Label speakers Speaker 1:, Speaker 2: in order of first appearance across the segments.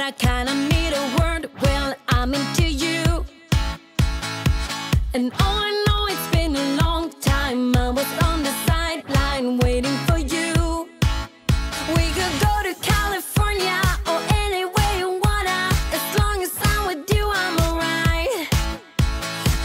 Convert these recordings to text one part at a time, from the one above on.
Speaker 1: I kinda need a word. Well, I'm into you. And all I know, it's been a long time. I was on the sideline waiting for you. We could go to California or anywhere you wanna. As long as I'm with you, I'm alright.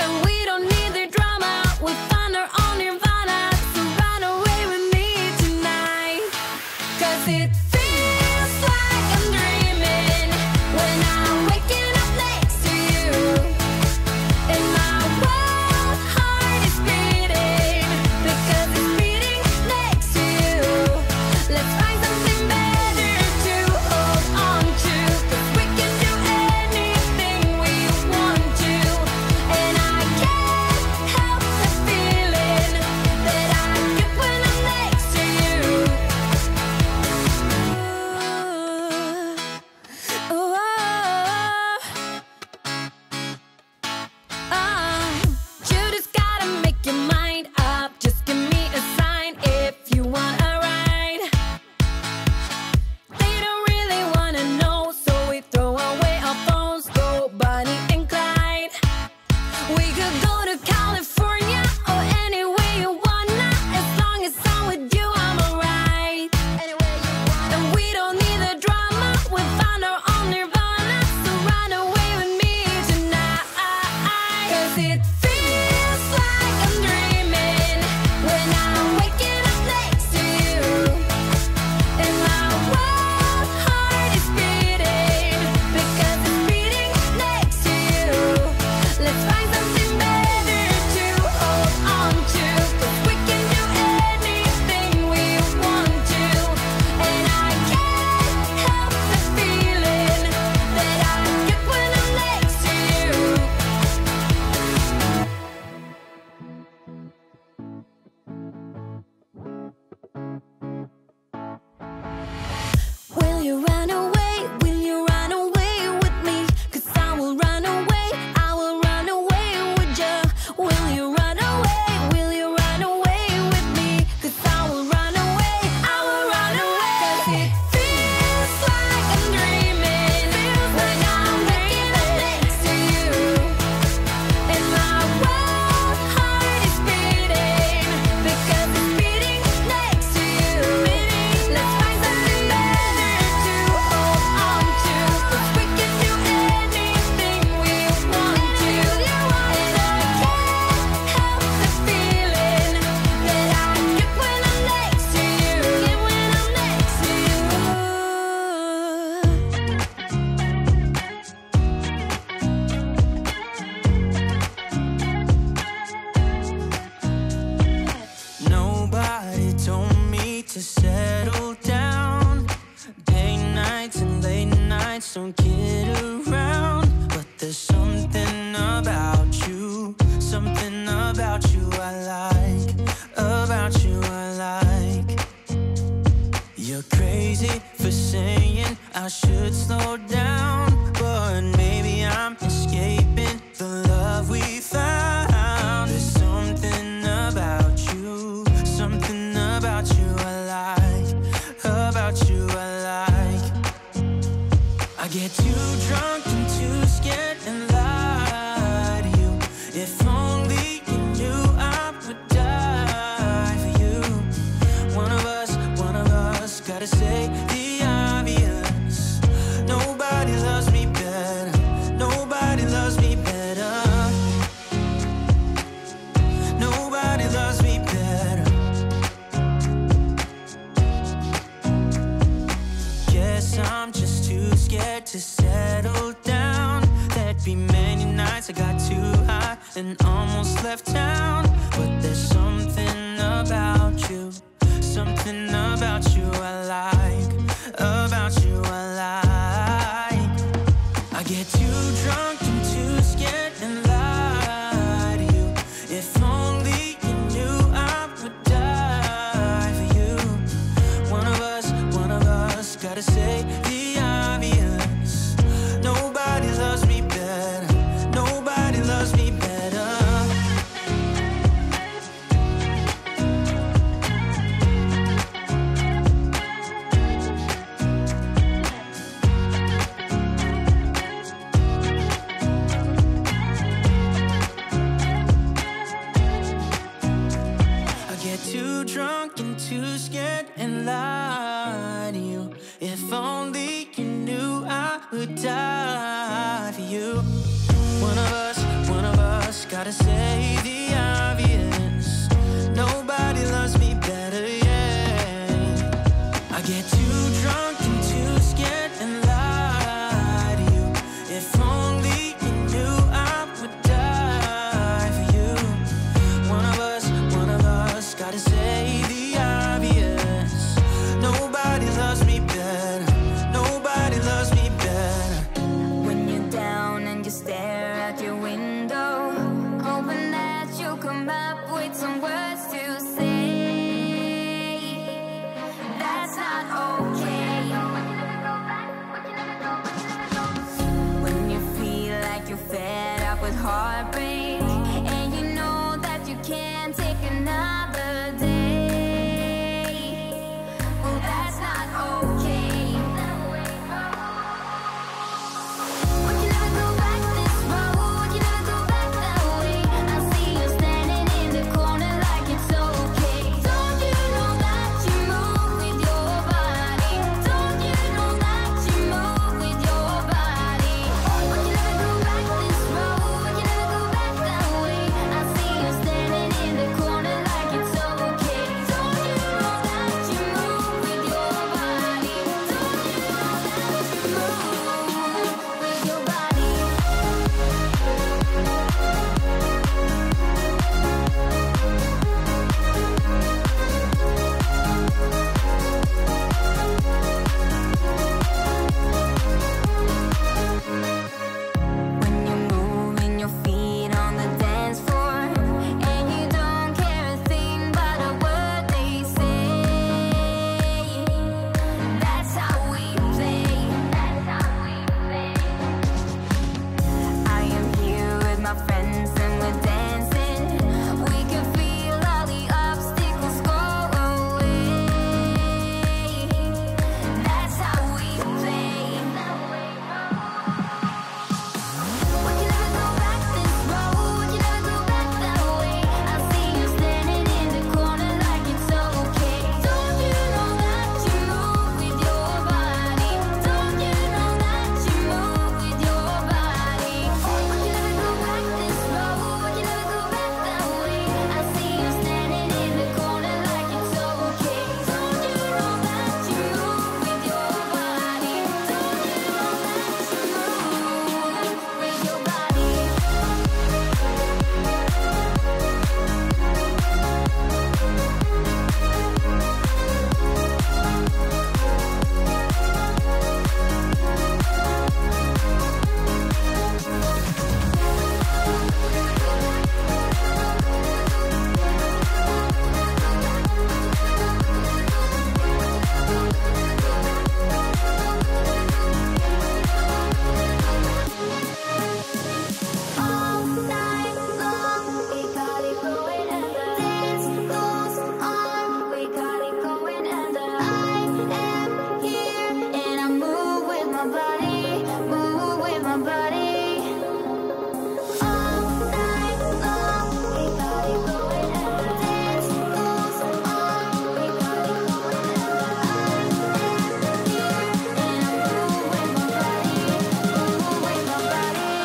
Speaker 1: And we don't need the drama. We found our own nirvana. So run away with me tonight. 'Cause it feels like I'm dreaming when I'm waking up next to you. And my wild heart is beating because it's beating next to you. Let's find something better to hold on to. 'Cause we can do anything we want to. And I can't help the feeling that I get when I'm next to you. Ooh, you just gotta make your mind up. Just give me a sign if you want a ride. They don't really wanna know, so we throw away our phones, go Bonnie and Clyde. We could go to California or anywhere you wanna. As long as I'm with you, I'm alright. And we don't need the drama. We found our own nirvana. So run away with me tonight. 'Cause it feels like I'm dreaming when I'm waking up next to you. And my wild heart is beating because it's beating next to you. Let's find something better to hold on to. 'Cause we can do anything we want to. And I can't help the feeling that I get when I'm next to you. Will you run away? Will you run away with me? 'Cause I will run away. I will run away with you. Will you run away? Will you run away with me? 'Cause I will run away. I will run away. 'Cause it feels like I'm dreaming when I'm waking up next to you. And my wild heart is beating because it's beating next to you. Let's find something better to hold on to. 'Cause we can do anything we want to. And I can't help the feeling that I get when I'm next to you. When I'm next to you.
Speaker 2: Nobody told me to settle down. Day nights and late nights don't get around. But there's something about you I like. About you I like. You're crazy for saying I should slow down. But maybe I'm escaping the love we found. There's something about you I like. About you I like. I get too drunk and too scared and lie to you. If only you knew I would die for you. One of us gotta say the obvious. Nobody loves me better. Nobody loves me better. Nobody loves me better. Guess I'm just too scared to settle down. There'd be many nights I got too high and almost left town. But there's something about you I like. About you I like. I get too drunk and too scared and lie to you. If only you knew I would die for you. One of us gotta say the obvious. Nobody loves me better. Nobody loves me better. too scared and lie to you. If only you knew I would die for you. One of us, gotta say the obvious. Nobody loves me better, yeah. I get too drunk and too scared and lie to you. If only you knew I would die for you. One of us, gotta say the obvious. Nobody loves me better. Nobody loves me better.
Speaker 1: When you're down and you stare out your window, hoping that you'll come up with some words to say. That's not okay. When you feel like you're fed up with heartbreak, and you know that you can't take another day. Well, that's not okay. We can never go back this road. You never go back that way. I see you standing in the corner like it's okay. Don't you know that you move with your body? Don't you know that you move with your body? We can never go back this road. You never go back that way. I see you standing in the corner like it's okay. Don't you know that you move with your body? Don't you know that you move with your body? When you're moving your feet on the dance floor, and you don't care a thing about a word they say. That's how we play. That's how we play. I am here with my friends and we're dancing. We can feel all the obstacles go away. That's how we play. We can never go back this road. You never go back that way. I see you standing in the corner like it's okay. Don't you know that you move with your body? Don't you know that you move with your body? We can never go back this road. You never go back that way. I see you standing in the corner like it's okay. Don't you know that you move with your body? Don't you know that you move with your body? All night long, we got it going, and the dance goes on. We got it going, and I am here, and I move with my body, move with my body. All night long, we got it going, and the dance goes on. We got it going, and I am here, and I move with my body, move with my body.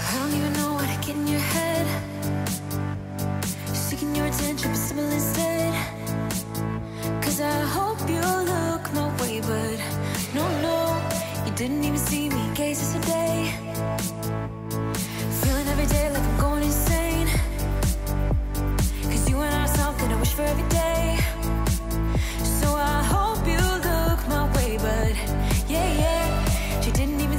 Speaker 1: I don't even know what I get in your head. Seeking your attention, but simple instead. 'Cause I hope you look my way, but no, you didn't even see me gaze yesterday. Feeling every day like I'm going insane. 'Cause you and I are something I wish for every day. So I hope you look my way, but yeah, she didn't even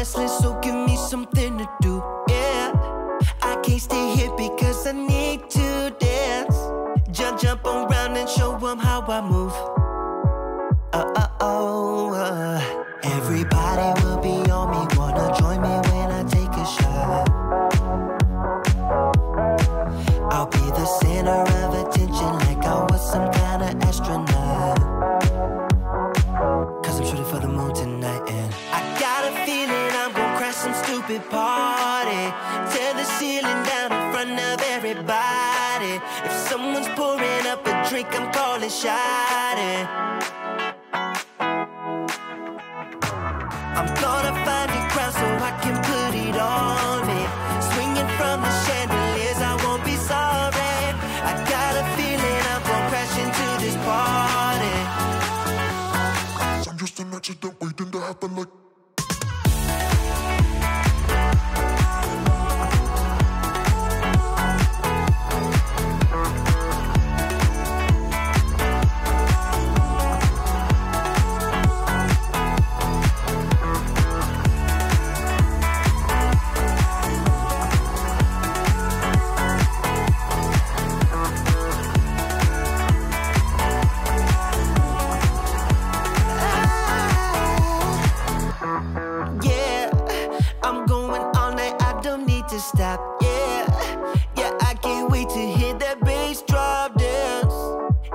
Speaker 2: restless, so give me something to do, yeah. I can't stay here because I need to dance. Jump around and show them how I move. Everybody will be on me, wanna join me when I take a shot. I'll be the center of attention like I was some kind of astronaut. Cause I'm shooting for the moon tonight and I got a feeling I'm gonna crash some stupid party. Tear the ceiling down in front of everybody. If someone's pouring up a drink, I'm calling shawty. I'm gonna find a crowd so I can put it on me. Swinging from the chandeliers, I won't be sorry. I got a feeling I'm gonna crash into this party. I'm just an accident waiting to happen like. Stop, yeah, I can't wait to hear that bass drop dance.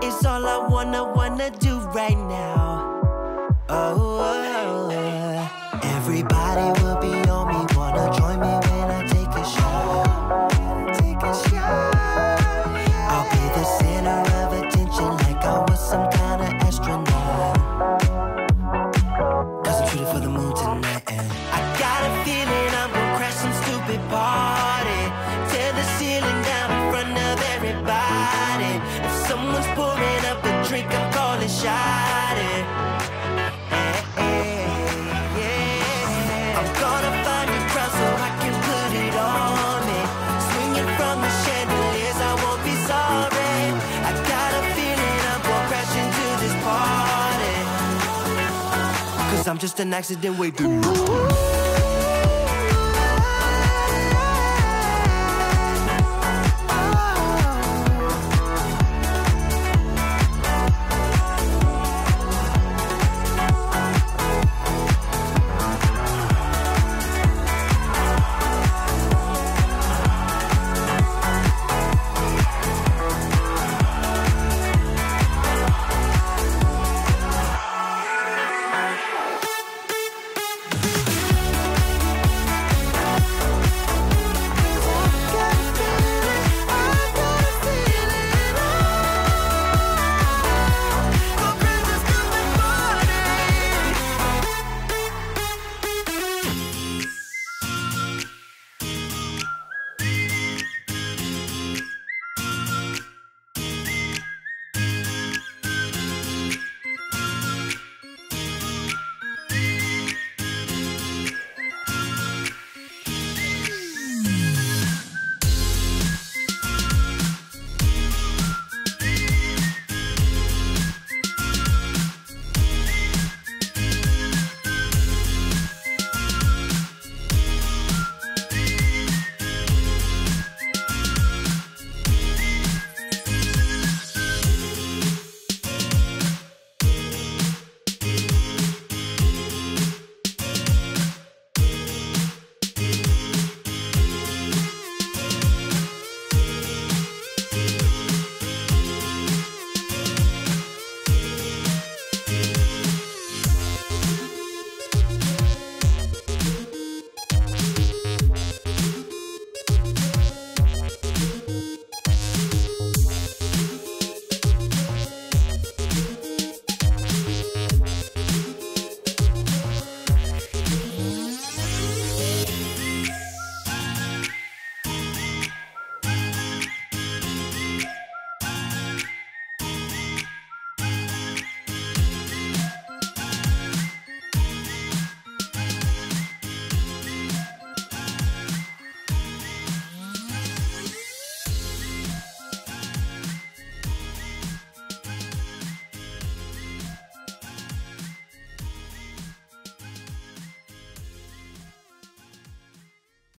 Speaker 2: It's all I wanna do right now. Everybody will be on me, wanna join me when I take a shot. I'll be the center of attention like I was some kind of astronaut. Cause I'm shooting for the moon tonight and I got a feeling I'm gonna crash some stupid party. Tear the ceiling down in front of everybody. If someone's pouring up a drink, I'm calling shawty. I'm gonna find a crowd so I can put it on me. Swinging from the chandeliers, I won't be sorry. I got a feeling I'm gonna crash into this party. Cause I'm just an accident waiting.